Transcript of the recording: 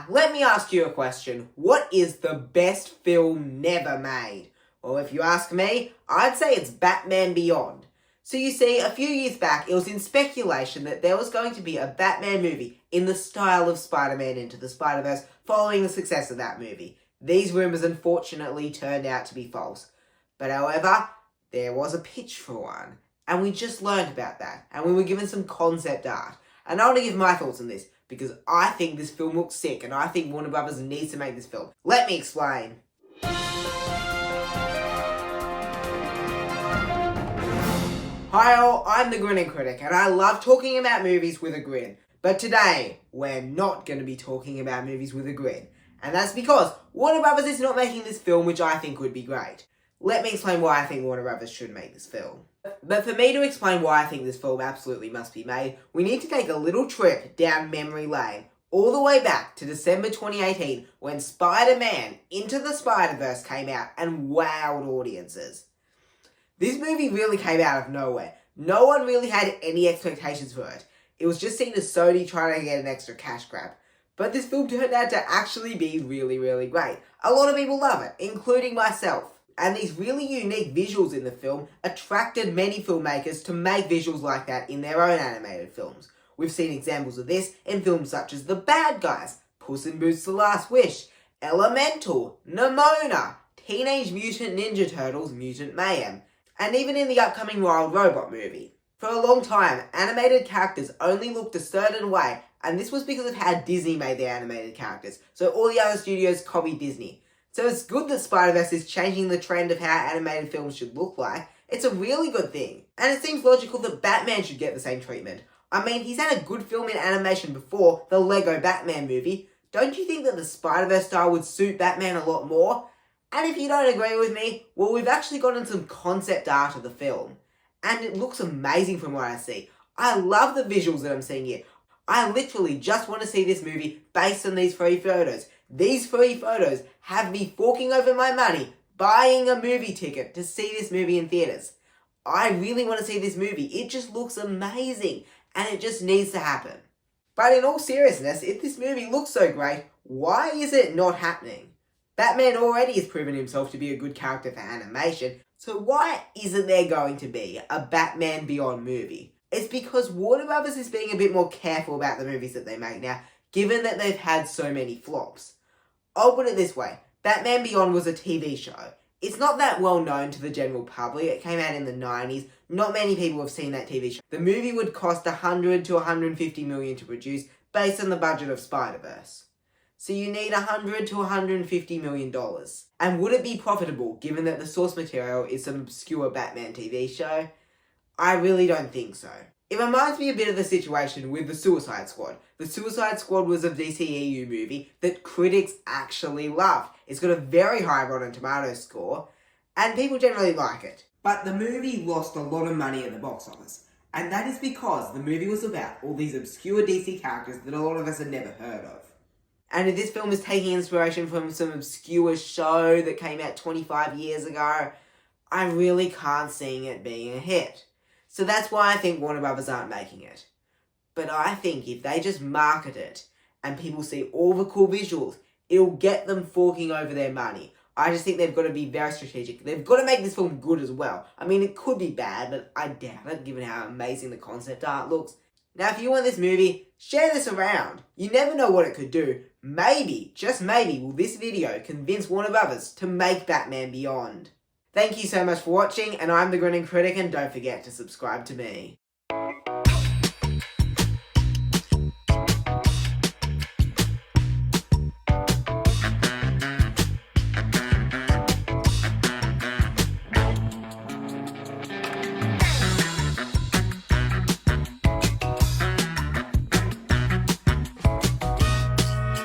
Let me ask you a question. What is the best film never made? Well, if you ask me, I'd say it's Batman Beyond. So you see, a few years back, it was in speculation that there was going to be a Batman movie in the style of Spider-Man Into the Spiderverse following the success of that movie. These rumours unfortunately turned out to be false. But however, there was a pitch for one. And we just learned about that. And we were given some concept art. And I want to give my thoughts on this, because I think this film looks sick, and I think Warner Brothers needs to make this film. Let me explain. Hi all, I'm the Grinning Critic, and I love talking about movies with a grin. But today, we're not going to be talking about movies with a grin. And that's because Warner Brothers is not making this film, which I think would be great. Let me explain why I think Warner Brothers should make this film. But for me to explain why I think this film absolutely must be made, we need to take a little trip down memory lane, all the way back to December 2018, when Spider-Man Into the Spiderverse came out and wowed audiences. This movie really came out of nowhere. No one really had any expectations for it. It was just seen as Sony trying to get an extra cash grab. But this film turned out to actually be really, really great. A lot of people love it, including myself. And these really unique visuals in the film attracted many filmmakers to make visuals like that in their own animated films. We've seen examples of this in films such as The Bad Guys, Puss in Boots: The Last Wish, Elemental, Nimona, Teenage Mutant Ninja Turtles: Mutant Mayhem, and even in the upcoming Wild Robot movie. For a long time, animated characters only looked a certain way, and this was because of how Disney made their animated characters, so all the other studios copied Disney. So it's good that Spider-Verse is changing the trend of how animated films should look like. It's a really good thing. And it seems logical that Batman should get the same treatment. I mean, he's had a good film in animation before, the Lego Batman movie. Don't you think that the Spider-Verse style would suit Batman a lot more? And if you don't agree with me, well, we've actually gotten some concept art of the film. And it looks amazing from what I see. I love the visuals that I'm seeing here. I literally just want to see this movie based on these 3 photos. These 3 photos have me forking over my money, buying a movie ticket to see this movie in theatres. I really want to see this movie. It just looks amazing, and it just needs to happen. But in all seriousness, if this movie looks so great, why is it not happening? Batman already has proven himself to be a good character for animation, so why isn't there going to be a Batman Beyond movie? It's because Warner Brothers is being a bit more careful about the movies that they make now, given that they've had so many flops. I'll put it this way, Batman Beyond was a TV show. It's not that well known to the general public. It came out in the 90s. Not many people have seen that TV show. The movie would cost $100 to $150 million to produce based on the budget of Spiderverse. So you need $100 to $150 million. And would it be profitable given that the source material is some obscure Batman TV show? I really don't think so. It reminds me a bit of the situation with The Suicide Squad. The Suicide Squad was a DCEU movie that critics actually loved. It's got a very high Rotten Tomatoes score, and people generally like it. But the movie lost a lot of money at the box office, and that is because the movie was about all these obscure DC characters that a lot of us had never heard of. And if this film is taking inspiration from some obscure show that came out 25 years ago, I really can't see it being a hit. So that's why I think Warner Brothers aren't making it. But I think if they just market it and people see all the cool visuals, it'll get them forking over their money. I just think they've got to be very strategic. They've got to make this film good as well. I mean, it could be bad, but I doubt it given how amazing the concept art looks. Now, if you want this movie, share this around. You never know what it could do. Maybe, just maybe, will this video convince Warner Brothers to make Batman Beyond. Thank you so much for watching, and I'm the Grinning Critic, and don't forget to subscribe to me.